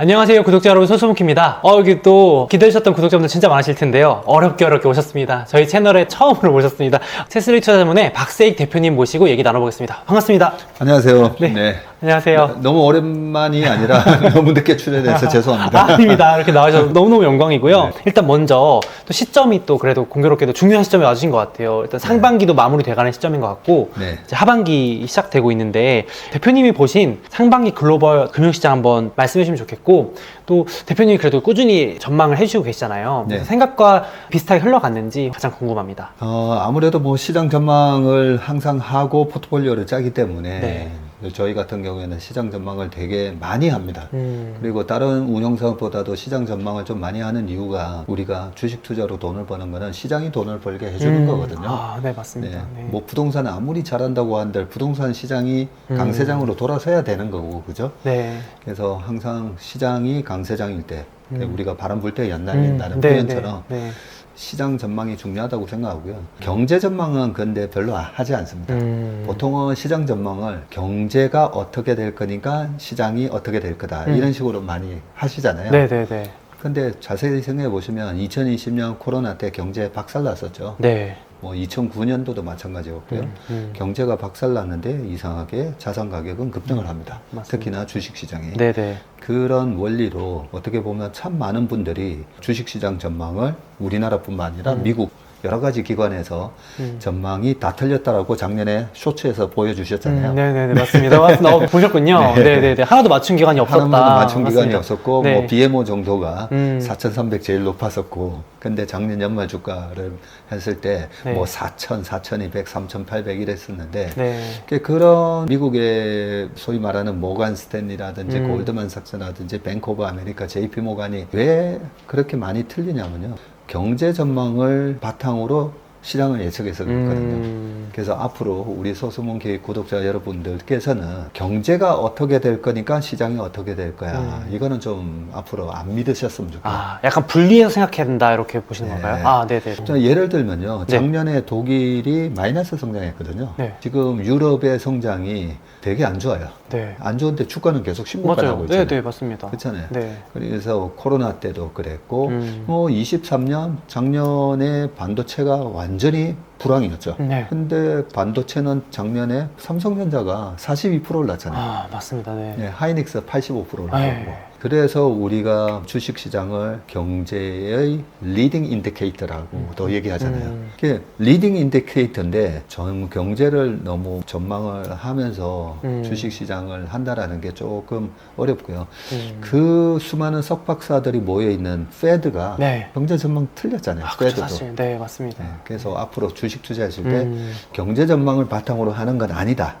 안녕하세요, 구독자 여러분. 소수문키입니다. 여기 또 기다리셨던 구독자분들 진짜 많으실 텐데요. 어렵게 오셨습니다. 저희 채널에 처음으로 모셨습니다. 세스리 투자자문의 박세익 대표님 모시고 얘기 나눠보겠습니다. 반갑습니다. 안녕하세요. 네. 안녕하세요. 너무 오랜만이 아니라 너무 늦게 출연해서 죄송합니다. 아닙니다. 이렇게 나와주셔서 너무너무 영광이고요. 네. 일단 먼저 또 시점이 또 그래도 공교롭게도 중요한 시점에 와주신 것 같아요. 일단 상반기도 마무리 돼가는 시점인 것 같고 이제 하반기 시작되고 있는데 대표님이 보신 상반기 글로벌 금융시장 한번 말씀해 주시면 좋겠고, 또 대표님이 그래도 꾸준히 전망을 해주시고 계시잖아요. 네. 생각과 비슷하게 흘러갔는지 가장 궁금합니다. 아무래도 뭐 시장 전망을 항상 하고 포트폴리오를 짜기 때문에 저희 같은 경우에는 시장 전망을 되게 많이 합니다. 그리고 다른 운영사업보다도 시장 전망을 좀 많이 하는 이유가, 우리가 주식 투자로 돈을 버는 거는 시장이 돈을 벌게 해주는 거거든요. 네, 맞습니다. 네. 뭐 부동산 아무리 잘한다고 한들 부동산 시장이 강세장으로 돌아서야 되는 거고, 그죠? 네. 그래서 항상 시장이 강세장일 때, 우리가 바람 불 때 연날린다는 표현처럼 시장 전망이 중요하다고 생각하고요. 경제 전망은 근데 별로 하지 않습니다. 보통은 시장 전망을 경제가 어떻게 될 거니까 시장이 어떻게 될 거다, 이런 식으로 많이 하시잖아요. 네네네. 근데 자세히 생각해 보시면 2020년 코로나 때 경제 박살났었죠. 네. 뭐 2009년도도 마찬가지였고요. 경제가 박살났는데 이상하게 자산 가격은 급등을 합니다. 맞습니다. 특히나 주식시장이. 네네. 그런 원리로 어떻게 보면 참 많은 분들이 주식시장 전망을 우리나라뿐만 아니라 미국 여러 가지 기관에서 전망이 다 틀렸다라고 작년에 쇼츠에서 보여주셨잖아요. 네네네, 맞습니다. 보셨군요. 네네네. 하나도 맞춘 기간이 없었다. 하나도 맞춘 기간이 맞습니다. 없었고, 네. 뭐 BMO 정도가 4,300 제일 높았었고, 근데 작년 연말 주가를 했을 때 뭐 4,000, 4,200, 3,800 이랬었는데, 그런 미국의 소위 말하는 모간 스탠리라든지 골드만삭스라든지 뱅크 오브 아메리카, JP 모간이 왜 그렇게 많이 틀리냐면요, 경제 전망을 바탕으로 시장을 예측해서 그렇거든요. 그래서 앞으로 우리 소수문기 구독자 여러분들께서는 경제가 어떻게 될 거니까 시장이 어떻게 될 거야, 이거는 좀 앞으로 안 믿으셨으면 좋겠어요. 약간 분리해서 생각해야 된다, 이렇게 보시는 건가요? 네네. 자, 예를 들면요, 작년에 독일이 마이너스 성장했거든요. 지금 유럽의 성장이 되게 안 좋아요. 안 좋은데 주가는 계속 신고가 나고 있잖아요. 네, 맞습니다. 그렇잖아요. 그래서 코로나 때도 그랬고, 뭐 23년 작년에 반도체가 완전히 불황이었죠. 근데 반도체는 작년에 삼성전자가 42% 올랐잖아요. 맞습니다. 하이닉스 85% 올랐고. 그래서 우리가 주식시장을 경제의 리딩 인디케이터라고 더 얘기하잖아요. 그게 리딩 인디케이터인데 전 경제를 너무 전망을 하면서 주식시장을 한다라는 게 조금 어렵고요. 그 수많은 석박사들이 모여있는 페드가 경제 전망 틀렸잖아요. 페드도. 사실. 네, 맞습니다. 그래서 앞으로 주식 투자하실 때 경제 전망을 바탕으로 하는 건 아니다.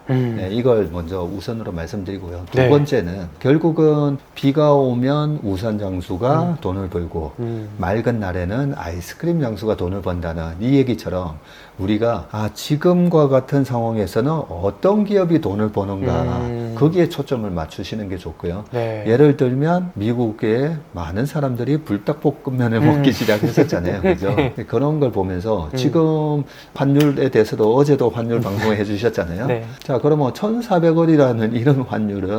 이걸 먼저 우선으로 말씀드리고요. 두 번째는 결국은 비가 오면 우산 장수가 돈을 벌고 맑은 날에는 아이스크림 장수가 돈을 번다는 이 얘기처럼, 우리가 지금과 같은 상황에서는 어떤 기업이 돈을 버는가, 거기에 초점을 맞추시는 게 좋고요. 예를 들면 미국의 많은 사람들이 불닭볶음면을 먹기 시작했었잖아요. 그죠? 그런 걸 보면서 지금 환율에 대해서도 어제도 환율 방송을 해주셨잖아요. 자, 그러면 1,400원이라는 이런 환율은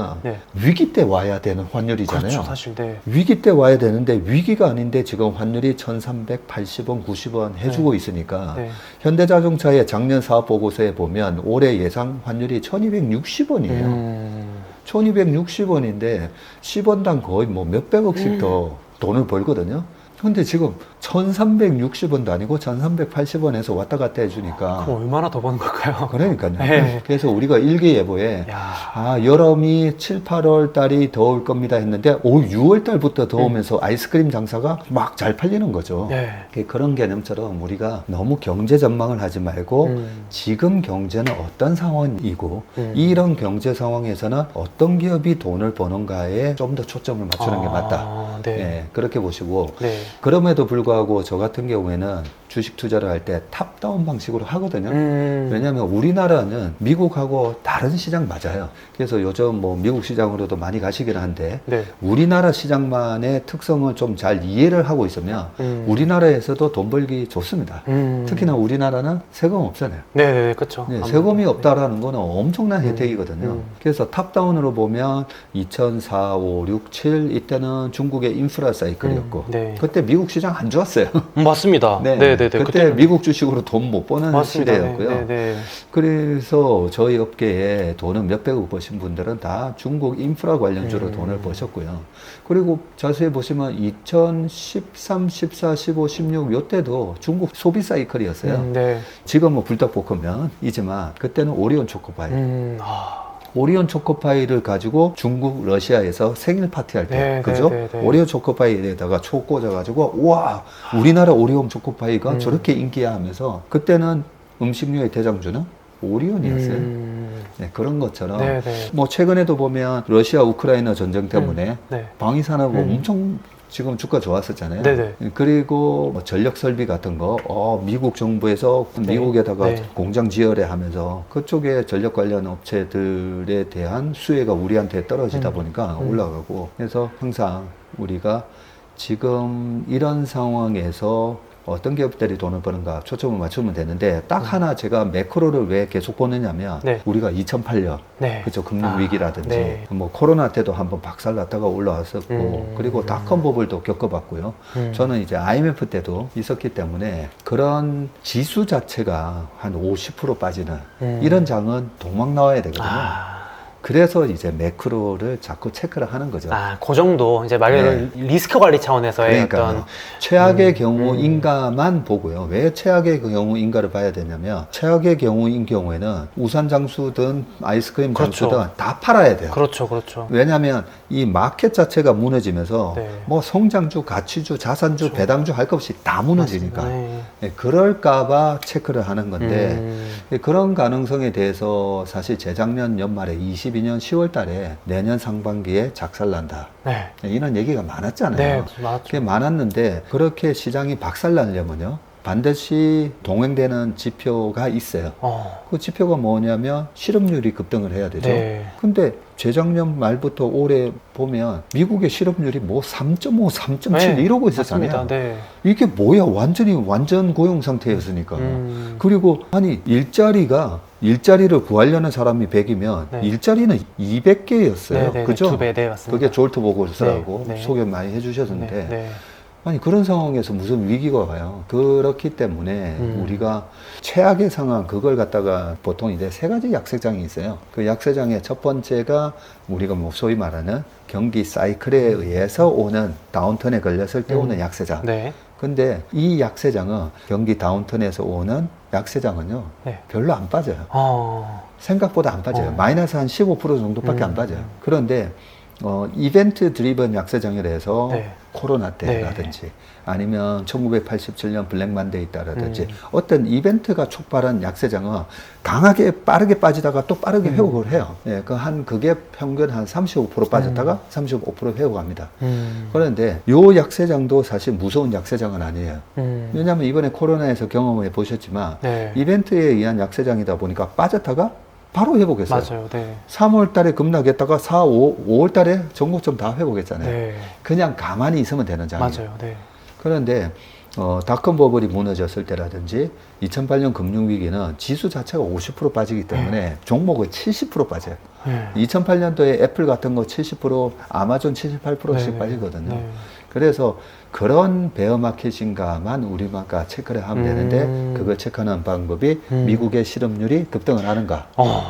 위기 때 와야 되는 환율이잖아요. 그렇죠, 사실. 위기 때 와야 되는데 위기가 아닌데 지금 환율이 1,380원, 90원 해주고 있으니까 현대자동차의 작년 사업 보고서에 보면 올해 예상 환율이 1,260원이에요. 1,260원인데 10원당 거의 뭐 몇백억씩 더 돈을 벌거든요. 근데 지금 1,360원도 아니고 1,380원에서 왔다 갔다 해주니까. 그럼 얼마나 더 버는 걸까요? 그러니까요. 그래서 우리가 일기예보에 여름이 7, 8월 달이 더울 겁니다 했는데 6월 달부터 더우면서 아이스크림 장사가 막 잘 팔리는 거죠. 그런 개념처럼 우리가 너무 경제 전망을 하지 말고 지금 경제는 어떤 상황이고 이런 경제 상황에서는 어떤 기업이 돈을 버는가에 좀 더 초점을 맞추는 게 맞다. 그렇게 보시고, 그럼에도 불구하고 저 같은 경우에는 주식 투자를 할 때 탑다운 방식으로 하거든요. 왜냐하면 우리나라는 미국하고 다른 시장 맞아요. 그래서 요즘 뭐 미국 시장으로도 많이 가시긴 한데 네. 우리나라 시장만의 특성을 좀 잘 이해를 하고 있으면 우리나라에서도 돈 벌기 좋습니다. 특히나 우리나라는 세금 없잖아요. 네네, 그렇죠. 네, 세금이 없다라는 거는 엄청난 혜택이거든요. 음. 그래서 탑다운으로 보면 2004, 5, 6, 7 이때는 중국의 인프라 사이클이었고 네. 그때 미국 시장 안 좋았어요. 맞습니다. 네, 네네네. 그때 그때는 미국 주식으로 돈 못 버는 맞습니다. 시대였고요. 네네. 그래서 저희 업계에 돈은 몇백억 버신 분들은 다 중국 인프라 관련주로 돈을 음. 버셨고요. 그리고 자세히 보시면 2013, 14, 15, 16 요때도 중국 소비 사이클이었어요. 네. 지금은 불닭볶음면이지만 그때는 오리온 초코파이. 오리온 초코파이를 가지고 중국, 러시아에서 생일 파티할 때, 네, 그죠? 네, 네, 네. 오리온 초코파이에다가 초 꽂아가지고, 우와, 우리나라 오리온 초코파이가 저렇게 인기야 하면서, 그때는 음식료의 대장주는 오리온이었어요. 네, 그런 것처럼, 네네. 뭐, 최근에도 보면 러시아, 우크라이나 전쟁 때문에 네. 방위산업 엄청 지금 주가 좋았었잖아요. 네네. 그리고 뭐 전력 설비 같은 거, 미국 정부에서 네. 미국에다가 네. 공장 지어래 하면서 그쪽에 전력 관련 업체들에 대한 수혜가 우리한테 떨어지다 보니까 올라가고. 그래서 항상 우리가 지금 이런 상황에서 어떤 기업들이 돈을 버는가 초점을 맞추면 되는데 딱 하나 제가 매크로를 왜 계속 보느냐면 네. 우리가 2008년 네. 그죠 금융위기라든지 네. 뭐 코로나 때도 한번 박살났다가 올라왔었고 그리고 닷컴 버블도 겪어봤고요. 저는 이제 IMF 때도 있었기 때문에 그런 지수 자체가 한 50% 빠지는 이런 장은 도망 나와야 되거든요. 그래서 이제 매크로를 자꾸 체크를 하는 거죠. 그 정도 이제 말 그대로 리스크 관리 차원에서의 그러니까요. 어떤 최악의 경우인가만 보고요. 왜 최악의 경우인가를 봐야 되냐면 최악의 경우인 경우에는 우산 장수든 아이스크림 그렇죠. 장수든 다 팔아야 돼요. 그렇죠, 그렇죠. 왜냐하면 이 마켓 자체가 무너지면서 네. 뭐 성장주, 가치주, 자산주, 그렇죠. 배당주 할 것 없이 다 무너지니까 네. 네, 그럴까봐 체크를 하는 건데 그런 가능성에 대해서 사실 재작년 연말에 22년 10월 달에 내년 상반기에 작살난다. 네. 이런 얘기가 많았잖아요. 네, 맞죠. 그게 많았는데 그렇게 시장이 박살나려면요. 반드시 동행되는 지표가 있어요. 그 지표가 뭐냐면 실업률이 급등을 해야 되죠. 네. 근데 재작년 말부터 올해 보면 미국의 실업률이 뭐 3.5, 3.7 네, 이러고 있었잖아요. 맞습니다. 네. 이게 뭐야? 완전 고용 상태였으니까. 그리고 아니 일자리를 구하려는 사람이 100이면 네. 일자리는 200개였어요. 네, 네, 그죠? 2배, 네, 맞습니다. 그게 졸트 보고서라고 네, 네. 소개 많이 해주셨는데 네, 네. 아니 그런 상황에서 무슨 위기가 와요. 그렇기 때문에 우리가 최악의 상황 그걸 갖다가 보통 이제 세 가지 약세장이 있어요. 그 약세장의 첫 번째가 우리가 뭐 소위 말하는 경기 사이클에 의해서 오는 다운턴에 걸렸을 때 오는 약세장. 네. 근데 이 약세장은 경기 다운턴에서 오는 약세장은요 네. 별로 안 빠져요. 생각보다 안 빠져요. 마이너스 한 15% 정도밖에 안 빠져요. 그런데 이벤트 드리븐 약세장에 대해서 네. 코로나 때라든지 아니면 1987년 블랙만데이 때라든지 어떤 이벤트가 촉발한 약세장은 강하게 빠르게 빠지다가 또 빠르게 회복을 해요. 예, 그게 평균 한 35% 빠졌다가 35% 회복합니다. 그런데 요 약세장도 사실 무서운 약세장은 아니에요. 왜냐하면 이번에 코로나에서 경험해 보셨지만 네. 이벤트에 의한 약세장이다 보니까 빠졌다가 바로 회복했어요. 맞아요. 네. 3월 달에 급락했다가 4, 5월 달에 전국점 다 회복했잖아요. 네. 그냥 가만히 있으면 되는 장이에요. 맞아요. 네. 그런데 닷컴 버블이 무너졌을 때라든지 2008년 금융위기는 지수 자체가 50% 빠지기 때문에 종목은 70% 빠져요. 2008년도에 애플 같은 거 70%, 아마존 78%씩 네. 빠지거든요. 네. 그래서 그런 베어마켓인가만 우리가 체크를 하면 되는데 그걸 체크하는 방법이 미국의 실업률이 급등을 하는가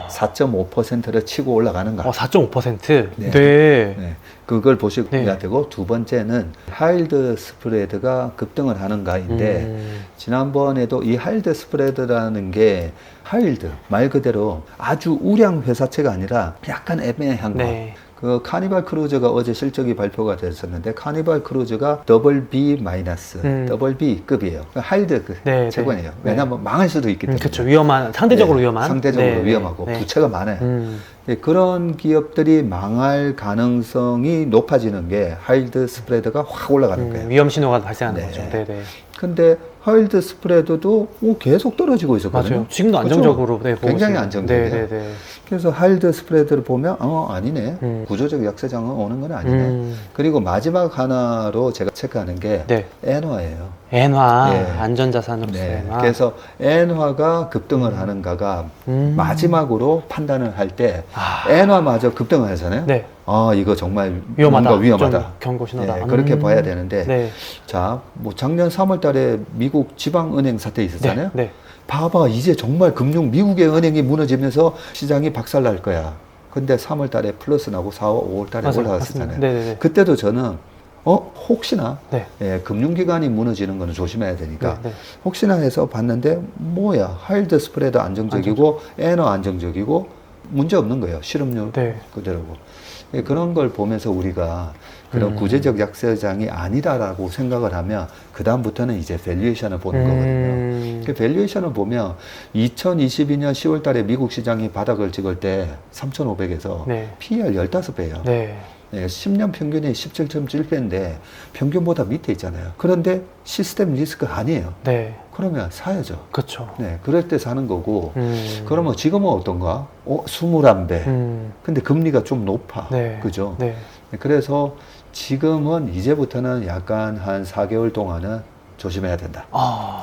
4.5%를 치고 올라가는가 4.5%? 네. 네. 네, 그걸 보셔야 네. 되고 두 번째는 하일드 스프레드가 급등을 하는가인데 지난번에도 이 하일드 스프레드라는 게 하일드 말 그대로 아주 우량 회사채가 아니라 약간 애매한 거. 네. 그 카니발 크루즈가 어제 실적이 발표가 됐었는데 카니발 크루즈가 더블 B 마이너스, 더블 B급이에요. 하일드 네, 채권이에요. 네. 왜냐하면 망할 수도 있기 때문에. 그렇죠. 위험한, 상대적으로 네, 위험한. 상대적으로 네. 위험하고 네. 부채가 많아요. 네, 그런 기업들이 망할 가능성이 높아지는 게 하일드 스프레드가 확 올라가는 거예요. 위험 신호가 발생하는 네. 거죠. 네네. 근데 하일드 스프레드도 계속 떨어지고 있었거든요. 맞아요. 지금도 그렇죠? 안정적으로 네, 보고 굉장히 있습니다. 안정적이에요. 네, 네, 네. 그래서 하일드 스프레드를 보면 아니네. 구조적 약세장은 오는 건 아니네. 그리고 마지막 하나로 제가 체크하는 게 네. 엔화예요. 엔화, 네. 안전자산으로서 네. 엔화. 그래서 엔화가 급등을 하는가가 마지막으로 판단을 할 때 엔화마저 급등을 하잖아요. 네. 이거 정말 위험하다. 뭔가 위험하다. 좀 경고 신호다. 네, 그렇게 봐야 되는데 네. 자, 뭐 작년 3월 달에 미국 지방은행 사태 있었잖아요. 네. 네. 봐봐, 이제 정말 미국의 은행이 무너지면서 시장이 박살날 거야. 근데 3월 달에 플러스 나고 4월, 5월 달에 맞아요. 올라갔었잖아요. 네네네. 그때도 저는 혹시나 네. 금융기관이 무너지는 거는 조심해야 되니까 네, 네. 혹시나 해서 봤는데 뭐야, 하일드 스프레드 안정적이고 엔화 안정적이고 문제 없는 거예요. 실업률 네. 그대로고. 그런 걸 보면서 우리가 그런 구제적 약세장이 아니다라고 생각을 하면 그 다음부터는 이제 밸류에이션을 보는 거거든요. 그 밸류에이션을 보면 2022년 10월 달에 미국 시장이 바닥을 찍을 때 3,500에서 네. PER 15배예요. 네. 10년 평균이 17.7배인데 평균보다 밑에 있잖아요. 그런데 시스템 리스크 아니에요. 네. 그러면 사야죠. 그렇죠. 네, 그럴 때 사는 거고. 그러면 지금은 어떤가? 21배. 근데 금리가 좀 높아. 네. 그죠? 네. 그래서 지금은 이제부터는 약간 한 4개월 동안은 조심해야 된다.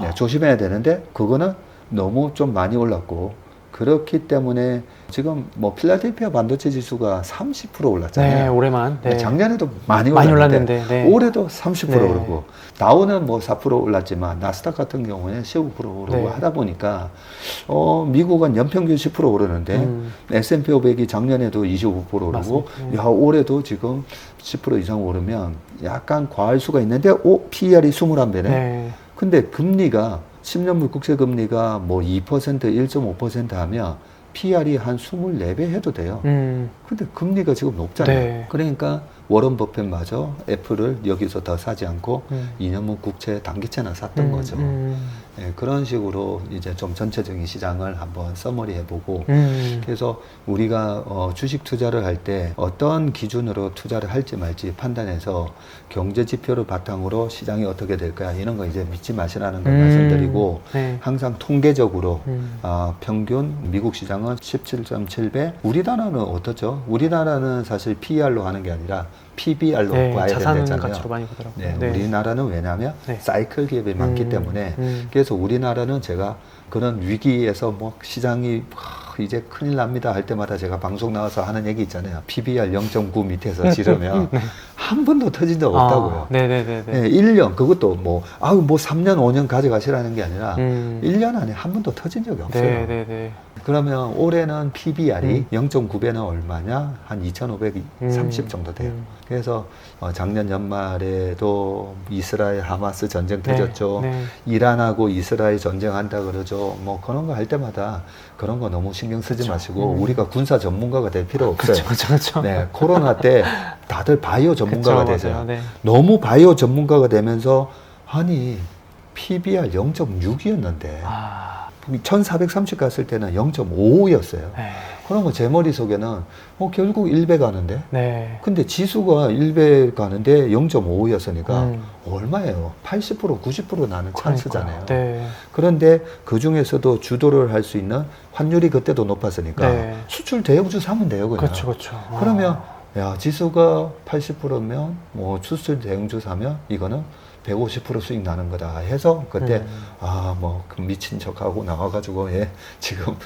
네, 조심해야 되는데 그거는 너무 좀 많이 올랐고 그렇기 때문에 지금 뭐 필라델피아 반도체 지수가 30% 올랐잖아요. 네, 올해만. 네. 작년에도 많이 많이 올랐는데 올랐는데, 네. 올해도 30% 네. 오르고 다우는 뭐 4% 올랐지만 나스닥 같은 경우는 15% 오르고 네. 하다 보니까 미국은 연평균 10% 오르는데 S&P 500이 작년에도 25% 오르고 맞습니다. 야, 올해도 지금 10% 이상 오르면 약간 과할 수가 있는데 PER이 21배네. 네. 근데 금리가 10년물 국채 금리가 뭐 2%, 1.5% 하면 PR이 한 24배 해도 돼요. 근데 금리가 지금 높잖아요. 네. 그러니까 워런 버핏마저 애플을 여기서 더 사지 않고 2년물 국채 단기채나 샀던 거죠. 네, 그런 식으로 이제 좀 전체적인 시장을 한번 서머리 해보고 그래서 우리가 주식 투자를 할 때 어떤 기준으로 투자를 할지 말지 판단해서 경제 지표를 바탕으로 시장이 어떻게 될까 이런 거 이제 믿지 마시라는 걸 말씀드리고 네. 항상 통계적으로 평균 미국 시장은 17.7배. 우리나라는 어떻죠? 우리나라는 사실 PER로 하는 게 아니라 PBR로 네, 봐야 자산 된다잖아요. 가치로 많이 보더라고요. 네, 네. 우리나라는 왜냐하면 네. 사이클 기업이 많기 때문에 그래서 우리나라는 제가 그런 위기에서 뭐 시장이 이제 큰일 납니다 할 때마다 제가 방송 나와서 하는 얘기 있잖아요. PBR 0.9 밑에서 지르면 한 번도 터진 적 없다고요. 네네네. 네, 1년 그것도 뭐 3년 5년 가져가시라는 게 아니라 1년 안에 한 번도 터진 적이 없어요. 네네네. 그러면 올해는 PBR이 0.9배는 얼마냐? 한 2,530 정도 돼요. 그래서 작년 연말에도 이스라엘 하마스 전쟁 터졌죠. 네. 이란하고 이스라엘 전쟁한다 그러죠. 뭐 그런 거 할 때마다 그런 거 너무 신경 쓰지 마시고 우리가 군사 전문가가 될 필요 없어요. 그렇죠. 네, 코로나 때 다들 바이오 전문가가 되세요. 네. 너무 바이오 전문가가 되면서 아니 PBR 0.6이었는데 1430 갔을 때는 0.55였어요. 네. 그러면 제 머릿속에는 결국 1배 가는데 네. 근데 지수가 1배 가는데 0.55였으니까 얼마예요? 80% 90% 나는 찬스잖아요. 네. 그런데 그 중에서도 주도를 할 수 있는 환율이 그때도 높았으니까 네. 수출 대형주 사면 돼요. 그냥. 그렇죠. 그러면 야 지수가 80%면 뭐 수출 대형주 사면 이거는 150% 수익 나는 거다 해서 그때 뭐 미친 척하고 나와가지고 지금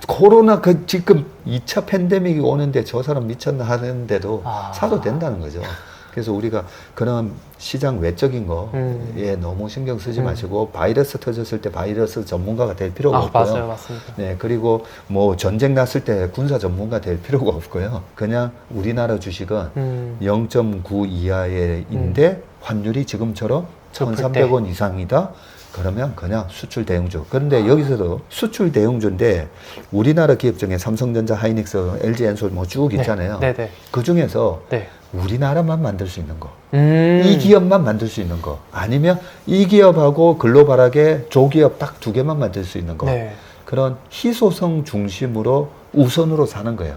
코로나 지금 2차 팬데믹이 오는데 저 사람 미쳤나 하는데도 사도 된다는 거죠. 그래서 우리가 그런 시장 외적인 거에 너무 신경 쓰지 마시고 바이러스 터졌을 때 바이러스 전문가가 될 필요가 없고요. 맞아요, 맞습니다. 네, 그리고 뭐 전쟁 났을 때 군사 전문가 될 필요가 없고요. 그냥 우리나라 주식은 0.9 이하인데 환율이 지금처럼 1,300원 이상이다. 그러면 그냥 수출 대형주. 그런데 여기서도 수출 대형주인데 우리나라 기업 중에 삼성전자, 하이닉스, LG 엔솔 뭐 쭉 있잖아요. 네. 그 중에서 네. 우리나라만 만들 수 있는 거. 이 기업만 만들 수 있는 거. 아니면 이 기업하고 글로벌하게 조기업 딱 2개만 만들 수 있는 거. 네. 그런 희소성 중심으로 우선으로 사는 거예요.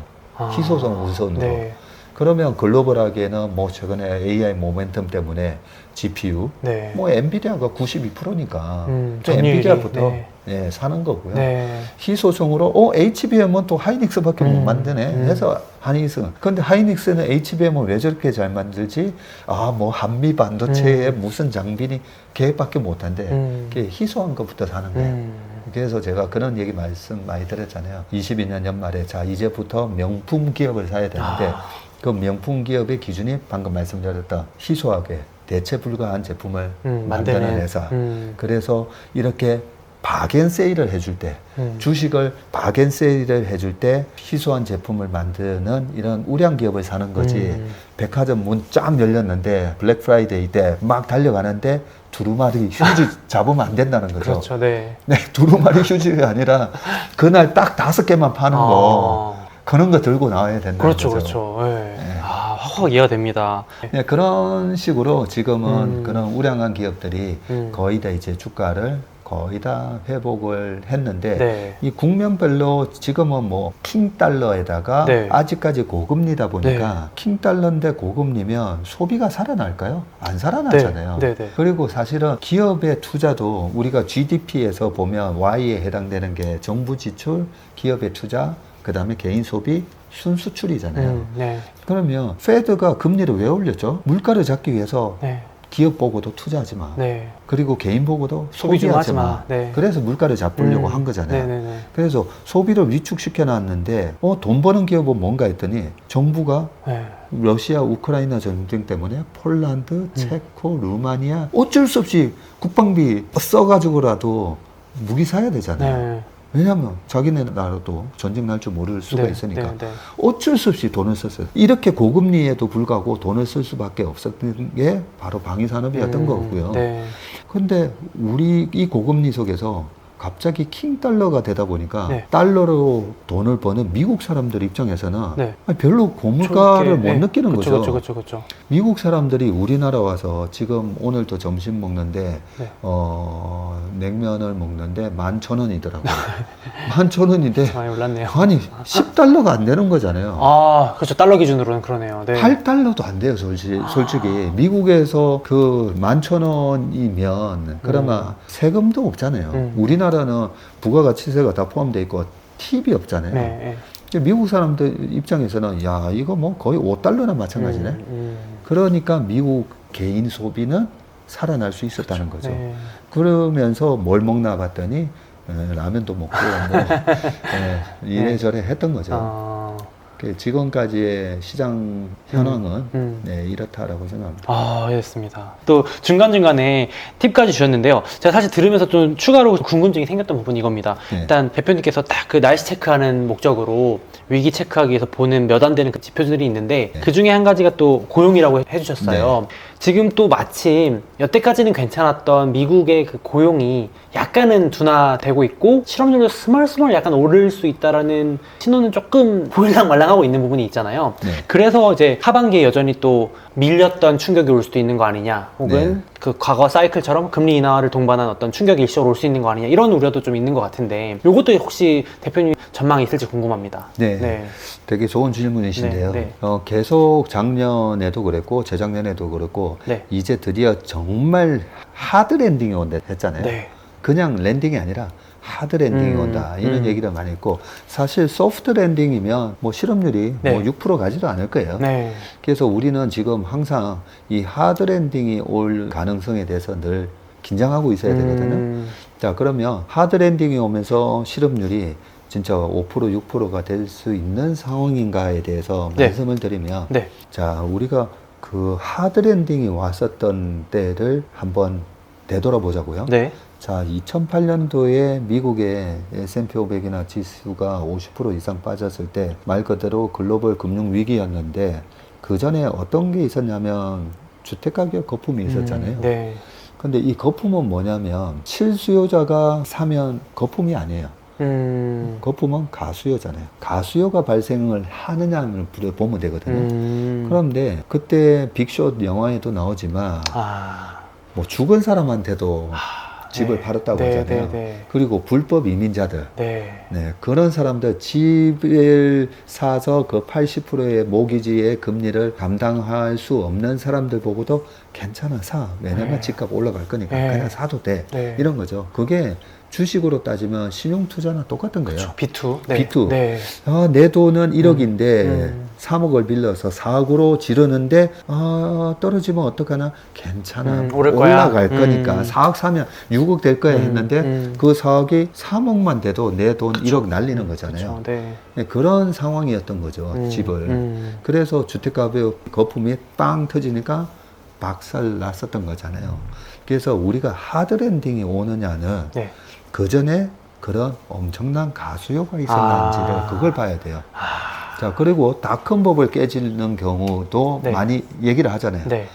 희소성 우선으로. 네. 그러면 글로벌하게는 뭐 최근에 AI 모멘텀 때문에 GPU, 네. 뭐 엔비디아가 92%니까 점유율이, 엔비디아부터 네. 예, 사는 거고요. 네. 희소성으로 HBM은 또 하이닉스밖에 못 만드네 해서 하이닉스. 근데 하이닉스는 HBM을 왜 저렇게 잘 만들지? 아, 뭐 한미 반도체에 무슨 장비니 걔밖에 못한대. 그게 희소한 것부터 사는 거예요. 그래서 제가 그런 얘기 말씀 많이 드렸잖아요. 22년 연말에 자 이제부터 명품 기업을 사야 되는데 그 명품 기업의 기준이 방금 말씀드렸던 희소하게 대체 불가한 제품을 만드는 회사. 그래서 이렇게 바겐세일을 해줄 때 주식을 바겐세일을 해줄 때 희소한 제품을 만드는 이런 우량 기업을 사는 거지. 백화점 문 쫙 열렸는데 블랙 프라이데이 때 막 달려가는데 두루마리 휴지 잡으면 안 된다는 거죠. 그렇죠. 네. 네, 두루마리 휴지가 아니라 그날 딱 5개만 파는 거 그런 거 들고 나와야 된다는 그렇죠. 거죠. 그렇죠. 네. 아, 확 이해가 됩니다. 네, 그런 식으로 지금은 그런 우량한 기업들이 거의 다 이제 주가를 거의 다 회복을 했는데 네. 이 국면별로 지금은 뭐 킹달러에다가 네. 아직까지 고금리다 보니까 킹달러인데 고금리면 소비가 살아날까요? 안 살아나잖아요. 네. 네. 그리고 사실은 기업의 투자도 우리가 GDP에서 보면 Y에 해당되는 게 정부 지출, 기업의 투자, 그 다음에 개인 소비, 순수출이잖아요. 네. 그러면 페드가 금리를 왜 올렸죠? 물가를 잡기 위해서 네. 기업 보고도 투자하지 마. 네. 그리고 개인 보고도 소비 좀 소비하지 하지 마. 마. 네. 그래서 물가를 잡으려고 한 거잖아요. 네네네. 그래서 소비를 위축시켜 놨는데 돈 버는 기업은 뭔가 했더니 정부가 네. 러시아 우크라이나 전쟁 때문에 폴란드, 체코, 루마니아 어쩔 수 없이 국방비 써가지고라도 무기 사야 되잖아요. 네. 왜냐하면 자기네 나라도 전쟁 날 줄 모를 수가 네. 있으니까 네. 네. 어쩔 수 없이 돈을 썼어요. 이렇게 고금리에도 불구하고 돈을 쓸 수밖에 없었던 게 바로 방위산업이었던 거고요. 네. 근데 우리 이 고금리 속에서 갑자기 킹달러가 되다 보니까 네. 달러로 돈을 버는 미국 사람들 입장에서는 네. 별로 고물가를 못 느끼는 거죠. 그렇죠. 미국 사람들이 우리나라 와서 지금 오늘도 점심 먹는데 네. 냉면을 먹는데 11,000원이더라고요. 11,000원인데 많이 올랐네요. 아니 10달러가 안 되는 거잖아요. 아, 그렇죠. 달러 기준으로는 그러네요. 네. 8달러도 안 돼요, 솔직히. 미국에서 그 11,000원이면 그러면 세금도 없잖아요. 우리나라는 부가가치세가 다 포함되어 있고 팁이 없잖아요. 네. 미국 사람들 입장에서는 야, 이거 뭐 거의 5달러나 마찬가지네. 그러니까 미국 개인 소비는 살아날 수 있었다는 거죠. 네. 그러면서 뭘 먹나 봤더니 라면도 먹고 뭐 이래저래 했던 거죠. 지금까지의 시장 현황은 네, 이렇다라고 생각합니다. 아, 알겠습니다. 또 중간중간에 팁까지 주셨는데요. 제가 사실 들으면서 좀 추가로 궁금증이 생겼던 부분이 이겁니다. 네. 일단 대표님께서 딱 그 날씨 체크하는 목적으로 위기 체크하기 위해서 보는 몇 안 되는 그 지표들이 있는데 네. 그 중에 한 가지가 또 고용이라고 해주셨어요. 지금 또 마침 여태까지는 괜찮았던 미국의 그 고용이 약간은 둔화되고 있고 실업률도 스멀스멀 약간 오를 수 있다라는 신호는 조금 보일랑말랑하고 있는 부분이 있잖아요. 네. 그래서 이제 하반기에 여전히 또 밀렸던 충격이 올 수도 있는 거 아니냐, 혹은 그 과거 사이클처럼 금리 인하를 동반한 어떤 충격이 일시적으로 올 수 있는 거 아니냐, 이런 우려도 좀 있는 것 같은데 이것도 혹시 대표님 전망이 있을지 궁금합니다. 네. 되게 좋은 질문이신데요. 네. 계속 작년에도 그랬고 재작년에도 그랬고 네. 이제 드디어 정말 하드 랜딩이 온다 했잖아요. 네. 그냥 랜딩이 아니라 하드 랜딩이 온다 이런 얘기를 많이 했고 사실 소프트 랜딩이면 뭐 실업률이 네. 뭐 6% 가지도 않을 거예요. 네. 그래서 우리는 지금 항상 이 하드 랜딩이 올 가능성에 대해서 늘 긴장하고 있어야 되거든요. 자, 그러면 하드 랜딩이 오면서 실업률이 진짜 5% 6%가 될 수 있는 상황인가에 대해서 네. 말씀을 드리면 네. 자, 우리가 그 하드 랜딩이 왔었던 때를 한번 되돌아보자고요. 네. 자, 2008년도에 미국의 S&P 500이나 지수가 50% 이상 빠졌을 때 말 그대로 글로벌 금융 위기였는데 그 전에 어떤 게 있었냐면 주택가격 거품이 있었잖아요. 네. 근데 이 거품은 뭐냐면 실수요자가 사면 거품이 아니에요. 거품은 가수요잖아요. 가수요가 발생을 하느냐를 보면 되거든요. 그런데 그때 빅숏 영화에도 나오지만 뭐 죽은 사람한테도 집을 네. 팔았다고 네, 하잖아요. 네, 네. 그리고 불법 이민자들. 네. 네, 그런 사람들 집을 사서 그 80%의 모기지의 금리를 감당할 수 없는 사람들 보고도 괜찮아 사. 왜냐면 네. 집값 올라갈 거니까 네. 그냥 사도 돼. 네. 이런 거죠. 그게 주식으로 따지면 신용투자나 똑같은 거예요. B2. 네. B2. 네. 아, 내 돈은 1억인데 3억을 빌려서 4억으로 지르는데 떨어지면 어떡하나? 괜찮아. 오를 거야. 올라갈 거니까 4억 사면 6억 될 거야 했는데 그 4억이 3억만 돼도 내 돈 1억 날리는 거잖아요. 그쵸. 네. 네, 그런 상황이었던 거죠. 집을. 그래서 주택가격 거품이 빵 터지니까 박살 났었던 거잖아요. 그래서 우리가 하드랜딩이 오느냐는 네. 그 전에 그런 엄청난 가수요가 있었는지를 그걸 봐야 돼요. 자, 그리고 닷컴법을 깨지는 경우도 네. 많이 얘기를 하잖아요. 네.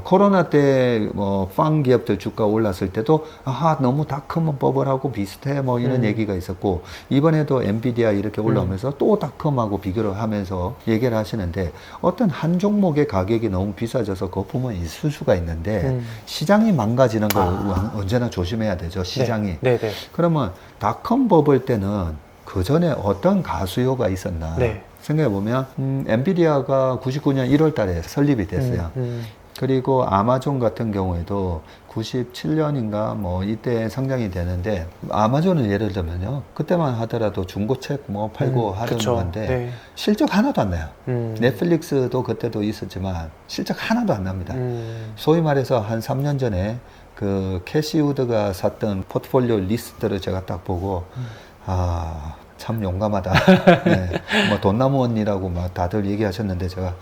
코로나 때 빵 기업들 주가 올랐을 때도 너무 닷컴법을 하고 비슷해 뭐 이런 얘기가 있었고, 이번에도 엔비디아 이렇게 올라오면서 또 닷컴하고 비교를 하면서 얘기를 하시는데, 어떤 한 종목의 가격이 너무 비싸져서 거품은 있을 수가 있는데 시장이 망가지는 걸 언제나 조심해야 되죠. 시장이. 네. 네. 그러면 닷컴 버블 때는 그 전에 어떤 가수요가 있었나 네. 생각해 보면 엔비디아가 99년 1월 달에 설립이 됐어요. 그리고 아마존 같은 경우에도 97년인가 뭐 이때 상장이 되는데, 아마존을 예를 들면요, 그때만 하더라도 중고책 뭐 팔고 하는 그쵸. 건데 네. 실적 하나도 안 나요. 넷플릭스도 그때도 있었지만 실적 하나도 안 납니다. 소위 말해서 한 3년 전에 그 캐시 우드가 샀던 포트폴리오 리스트를 제가 딱 보고 참 용감하다. 네. 뭐 돈나무 언니라고 막 다들 얘기하셨는데 제가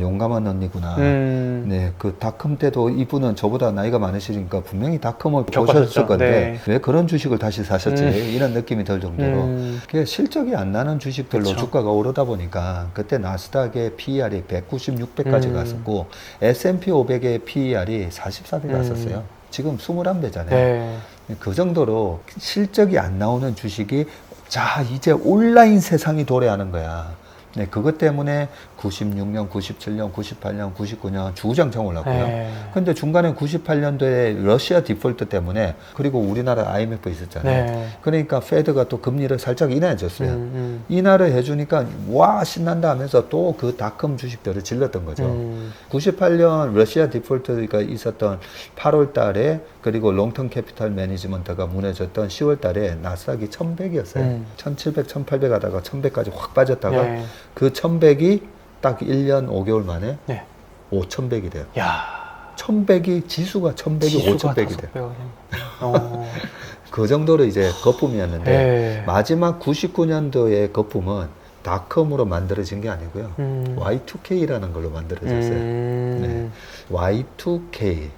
용감한 언니구나. 네, 그 닷컴 때도 이분은 저보다 나이가 많으시니까 분명히 닷컴을 보셨을 건데 왜 그런 주식을 다시 사셨지? 이런 느낌이 들 정도로 그게 실적이 안 나는 주식들로 그쵸. 주가가 오르다 보니까 그때 나스닥의 PER이 190, 600까지 갔었고 S&P 500의 PER이 44배 갔었어요. 지금 21배잖아요. 네. 그 정도로 실적이 안 나오는 주식이 자, 이제 온라인 세상이 도래하는 거야. 네, 그것 때문에 96년, 97년, 98년, 99년 주구장창 올랐고요. 네. 근데 중간에 98년도에 러시아 디폴트 때문에, 그리고 우리나라 IMF 있었잖아요. 네. 그러니까 페드가 또 금리를 살짝 인하해줬어요. 인하를 해주니까 와 신난다 하면서 또 그 닷컴 주식들을 질렀던 거죠. 98년 러시아 디폴트가 있었던 8월 달에, 그리고 롱텀 캐피탈 매니지먼트가 무너졌던 10월 달에 나스닥이 1100이었어요. 1700, 1800 하다가 1100까지 확 빠졌다가 네. 그 1100이 딱 1년 5개월 만에 네. 5100이 돼요. 야. 1100이 지수가 1100이 5100이 돼요. 그 정도로 이제 거품이었는데 네. 마지막 99년도의 거품은 닷컴으로 만들어진 게 아니고요. Y2K라는 걸로 만들어졌어요. 네. Y2K,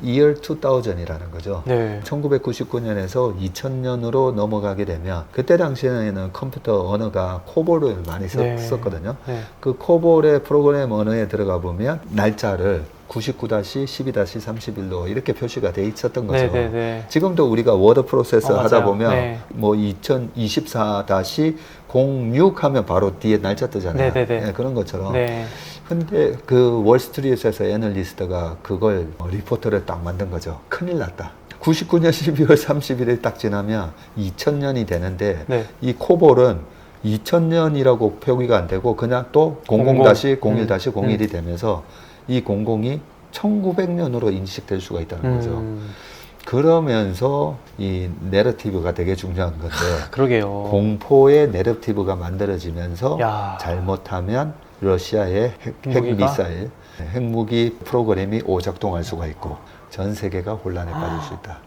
Year 2000이라는 거죠. 네. 1999년에서 2000년으로 넘어가게 되면, 그때 당시에는 컴퓨터 언어가 코볼을 많이 썼거든요. 네. 그 코볼의 프로그램 언어에 들어가 보면 날짜를 99-12-31로 이렇게 표시가 돼 있었던 거죠. 네. 지금도 우리가 워드 프로세서 하다 맞아요. 보면 네. 뭐 2024-06 하면 바로 뒤에 날짜 뜨잖아요. 네. 그런 것처럼. 네. 근데 그 월스트리트에서 애널리스트가 그걸 리포트를 딱 만든 거죠. 큰일 났다. 99년 12월 30일이 딱 지나면 2000년이 되는데 네. 이 코볼은 2000년이라고 표기가 안 되고 그냥 또 00-01-01이 되면서 이 00이 1900년으로 인식될 수가 있다는 거죠. 그러면서 이 내러티브가 되게 중요한 건데, 그러게요. 공포의 내러티브가 만들어지면서 야. 잘못하면 러시아의 핵미사일, 핵무기 프로그램이 오작동할 수가 있고 전 세계가 혼란에 빠질 수 있다.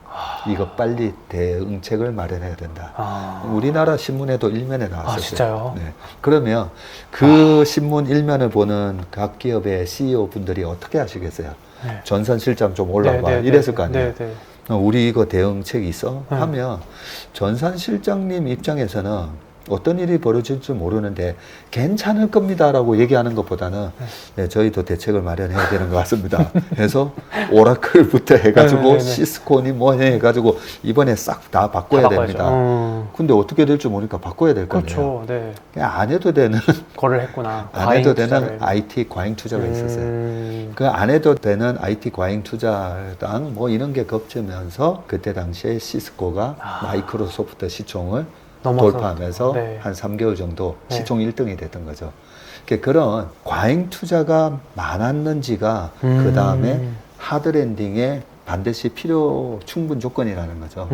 이거 빨리 대응책을 마련해야 된다. 우리나라 신문에도 일면에 나왔었어요. 진짜요? 네. 그러면 그 신문 일면을 보는 각 기업의 CEO 분들이 어떻게 하시겠어요? 네. 전산 실장 좀 올라봐. 이랬을 거 아니에요. 네. 우리 이거 대응책이 있어? 하면 전산 실장님 입장에서는 어떤 일이 벌어질지 모르는데 괜찮을 겁니다라고 얘기하는 것보다는 네, 저희도 대책을 마련해야 되는 것 같습니다. 그래서 오라클부터 해가지고 네네네. 시스코니 뭐 해가지고 이번에 싹 다 바꿔야 됩니다. 근데 어떻게 될지 모르니까 바꿔야 될 거예요. 그렇죠. 네. 그냥 안 해도 되는 거를 했구나. 안 해도 되는 투자를. IT 과잉 투자가 있었어요. 그 안 해도 되는 IT 과잉 투자랑 뭐 이런 게 겹치면서 그때 당시에 시스코가 마이크로소프트 시총을 넘어서. 돌파하면서 네. 한 3개월 정도 네. 시총 1등이 됐던 거죠. 그런 과잉 투자가 많았는지가 그 다음에 하드랜딩에 반드시 필요 충분 조건이라는 거죠.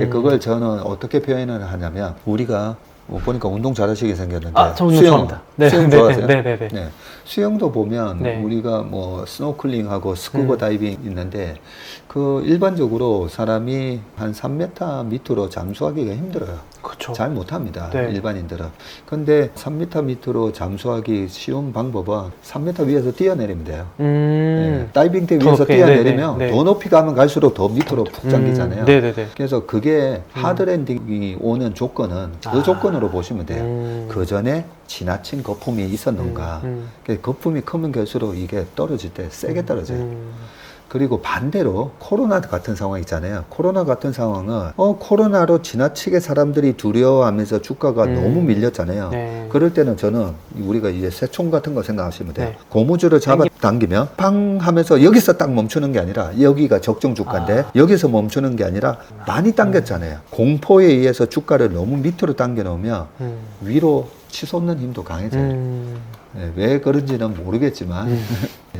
그걸 저는 어떻게 표현을 하냐면 우리가 보니까 운동 잘하시게 생겼는데 저 운동 좋아합니다. 네, 수영 네, 좋아하세요? 네, 네, 네. 네. 수영도 보면 네. 우리가 뭐 스노클링하고 스쿠버 다이빙 있는데 그 일반적으로 사람이 한 3m 밑으로 잠수하기가 힘들어요. 그렇죠. 잘 못합니다. 네. 일반인들은. 근데 3m 밑으로 잠수하기 쉬운 방법은 3m 위에서 뛰어내리면 돼요. 네. 다이빙대 더 위에서 높이, 뛰어내리면 네, 네. 더 높이 가면 갈수록 더 밑으로 푹 잠기잖아요. 네네네. 그래서 그게 하드랜딩이 오는 조건은 그 조건으로 보시면 돼요. 그 전에 지나친 거품이 있었는가. 거품이 크면 갈수록 이게 떨어질 때 세게 떨어져요. 그리고 반대로 코로나 같은 상황 있잖아요. 코로나 같은 상황은 코로나로 지나치게 사람들이 두려워하면서 주가가 너무 밀렸잖아요. 네. 그럴 때는 저는 우리가 이제 새총 같은 거 생각하시면 돼요. 네. 고무줄을 잡아 당기면 팡 하면서 여기서 딱 멈추는 게 아니라 여기가 적정 주가인데 여기서 멈추는 게 아니라 많이 당겼잖아요. 공포에 의해서 주가를 너무 밑으로 당겨 놓으면 위로 치솟는 힘도 강해져요. 네, 왜 그런지는 모르겠지만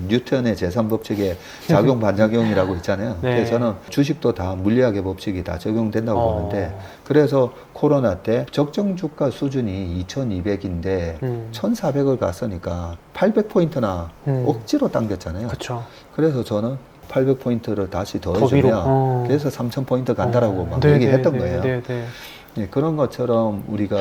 뉴턴의 제3법칙에 작용 반작용이라고 있잖아요. 네. 그래서 저는 주식도 다 물리학의 법칙이 다 적용된다고 보는데 그래서 코로나 때 적정 주가 수준이 2200인데 1400을 갔으니까 800포인트나 억지로 당겼잖아요. 그렇죠. 그래서 저는 800포인트를 다시 더 더해주면 위로. 그래서 3000포인트 간다라고 막 네, 얘기했던 네, 거예요. 네, 네. 네, 그런 것처럼 우리가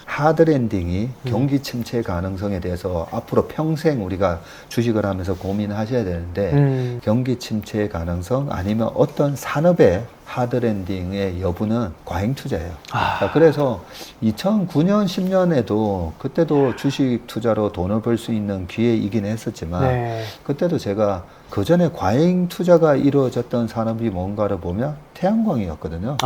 하드랜딩이 경기 침체 가능성에 대해서 앞으로 평생 우리가 주식을 하면서 고민하셔야 되는데 경기 침체의 가능성 아니면 어떤 산업의 하드랜딩의 여부는 과잉 투자예요. 자, 그래서 2009년, 10년에도 그때도 주식 투자로 돈을 벌 수 있는 기회이긴 했었지만 네. 그때도 제가 그 전에 과잉 투자가 이루어졌던 산업이 뭔가를 보면 태양광이었거든요.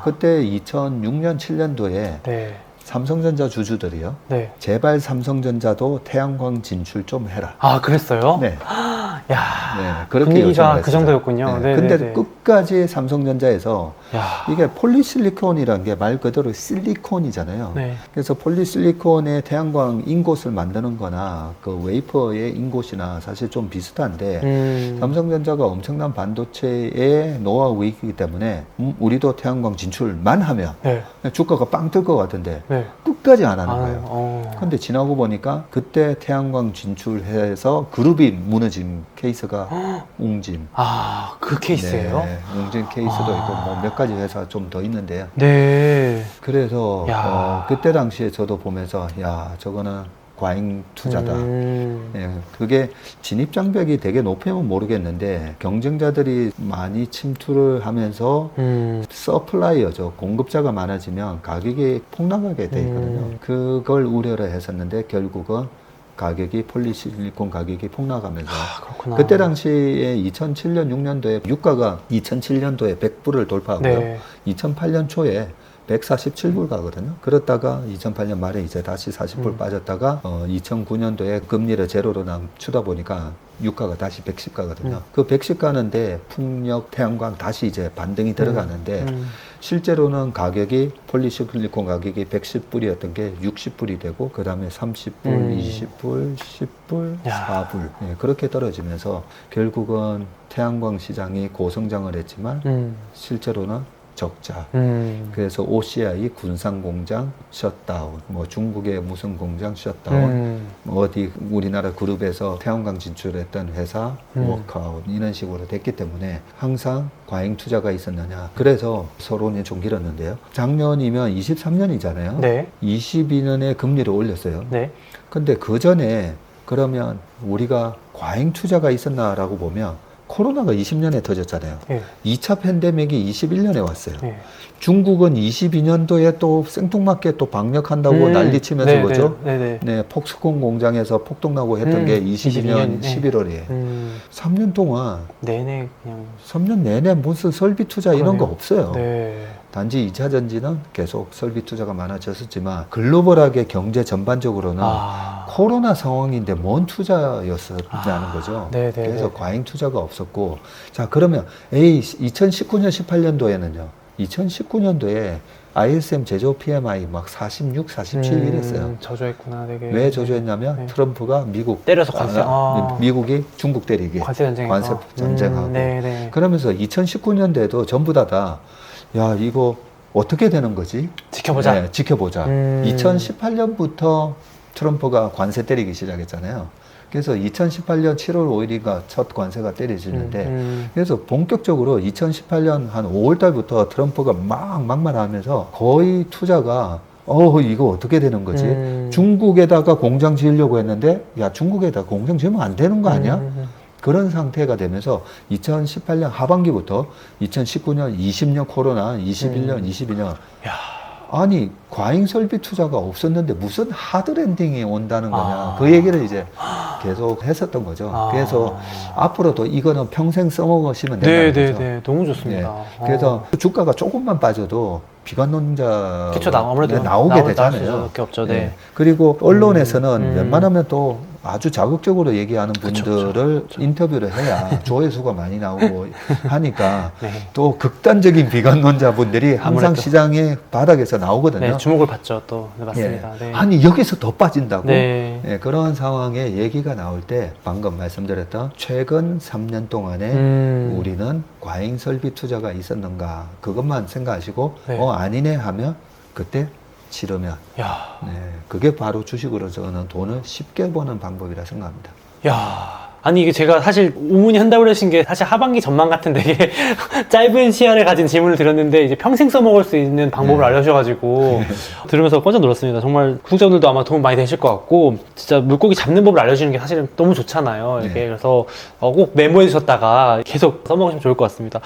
그때 2006년, 7년도에 네. 삼성전자 주주들이요. 네. 제발 삼성전자도 태양광 진출 좀 해라. 그랬어요? 네. 야. 네, 그렇게 분위기가 요청을 그 했어요. 정도였군요. 네. 네, 근데 네, 네. 끝까지 삼성전자에서 야. 이게 폴리실리콘이라는 게 말 그대로 실리콘이잖아요. 네. 그래서 폴리실리콘의 태양광 인곳을 만드는 거나 그 웨이퍼의 인곳이나 사실 좀 비슷한데 삼성전자가 엄청난 반도체의 노하우이기 때문에 우리도 태양광 진출만 하면 네. 주가가 빵 뜰 것 같은데 네. 끝까지 안 하는 거예요. 근데 지나고 보니까 그때 태양광 진출해서 그룹이 무너진 케이스가 웅진. 그 케이스예요? 네, 웅진 케이스도 있고 뭐 몇 가지 회사 좀 더 있는데요. 네. 그래서 야. 그때 당시에 저도 보면서 야 저거는 과잉 투자다. 예, 그게 진입 장벽이 되게 높으면 모르겠는데 경쟁자들이 많이 침투를 하면서 서플라이어죠. 공급자가 많아지면 가격이 폭락하게 돼 있거든요. 그걸 우려를 했었는데 결국은 가격이 폴리실리콘 가격이 폭락하면서 그렇구나. 그때 당시에 2007년 6년도에 유가가 2007년도에 100불을 돌파하고요. 네. 2008년 초에 147불 가거든요. 그렇다가 2008년 말에 이제 다시 40불 빠졌다가 2009년도에 금리를 제로로 낮추다 보니까 유가가 다시 110 가거든요. 그 110 가는데 풍력, 태양광 다시 이제 반등이 들어가는데 실제로는 가격이 폴리실리콘 가격이 110불이었던 게 60불이 되고 그 다음에 30불, 20불, 10불, 4불 그렇게 떨어지면서 결국은 태양광 시장이 고성장을 했지만 실제로는 적자. 그래서 OCI 군산 공장 셧다운, 뭐 중국의 무슨 공장 셧다운, 어디 우리나라 그룹에서 태양광 진출했던 회사 워크아웃 이런 식으로 됐기 때문에 항상 과잉 투자가 있었느냐. 그래서 서론이 좀 길었는데요. 작년이면 23년이잖아요. 네. 22년에 금리를 올렸어요. 네. 근데 그 전에 그러면 우리가 과잉 투자가 있었나라고 보면 코로나가 20년에 터졌잖아요. 예. 2차 팬데믹이 21년에 왔어요. 예. 중국은 22년도에 또 생뚱맞게 또 방역한다고 난리치면서 네, 그죠? 네. 네, 폭스콘 공장에서 폭동 나고 했던 게 22년 11월이에요. 3년 동안 내내 그냥 3년 내내 무슨 설비 투자 이런 거 없어요. 네. 단지 2차 전지는 계속 설비 투자가 많아졌었지만 글로벌하게 경제 전반적으로는 코로나 상황인데 뭔 투자였었냐는 거죠. 네네. 그래서 과잉 투자가 없었고, 자 그러면 2019년 18년도에는요. 2019년도에 ISM 제조 PMI 막 46, 47 이랬어요. 저조했구나, 되게. 왜 저조했냐면 네. 트럼프가 미국 때려서 관세. 미국이 중국 때리기 관세 전쟁하고 네네. 그러면서 2019년도에도 전부 다 야 이거 어떻게 되는 거지? 지켜보자. 네, 지켜보자. 2018년부터 트럼프가 관세 때리기 시작했잖아요. 그래서 2018년 7월 5일인가 첫 관세가 때려지는데 그래서 본격적으로 2018년 한 5월 달부터 트럼프가 막말하면서 거의 투자가 이거 어떻게 되는 거지? 중국에다가 공장 지으려고 했는데 야 중국에다가 공장 지으면 안 되는 거 아니야? 그런 상태가 되면서 2018년 하반기부터 2019년, 20년 코로나, 21년, 22년 아니 과잉 설비 투자가 없었는데 무슨 하드 랜딩이 온다는 거냐 그 얘기를 이제 계속 했었던 거죠. 그래서 앞으로도 이거는 평생 써먹으시면 된다는 거죠. 네네네. 너무 좋습니다. 그래서 주가가 조금만 빠져도 비관론자 그쵸, 아무래도 나오게 나올 되잖아요. 수밖에 없죠. 네. 그리고 언론에서는 웬만하면 또 아주 자극적으로 얘기하는 분들을 인터뷰를 해야 조회수가 많이 나오고 하니까 네. 또 극단적인 비관론자분들이 항상 아무래도. 시장의 바닥에서 나오거든요. 네, 주목을 받죠, 또. 네, 맞습니다. 네. 아니 여기서 더 빠진다고? 네. 네, 그런 상황에 얘기가 나올 때 방금 말씀드렸던 최근 3년 동안에 우리는 과잉 설비 투자가 있었는가 그것만 생각하시고 네. 아니네 하면 그때 치르면 야. 네, 그게 바로 주식으로 저는 돈을 쉽게 버는 방법이라 생각합니다. 야. 아니, 이게 제가 사실 우문이 한다고 그러신 게 사실 하반기 전망 같은 되게 짧은 시야를 가진 질문을 드렸는데 이제 평생 써먹을 수 있는 방법을 알려주셔가지고 들으면서 깜짝 놀랐습니다. 정말 구독자분들도 아마 도움 많이 되실 것 같고 진짜 물고기 잡는 법을 알려주는 게 사실은 너무 좋잖아요. 이게 그래서 꼭 메모해 주셨다가 계속 써먹으시면 좋을 것 같습니다.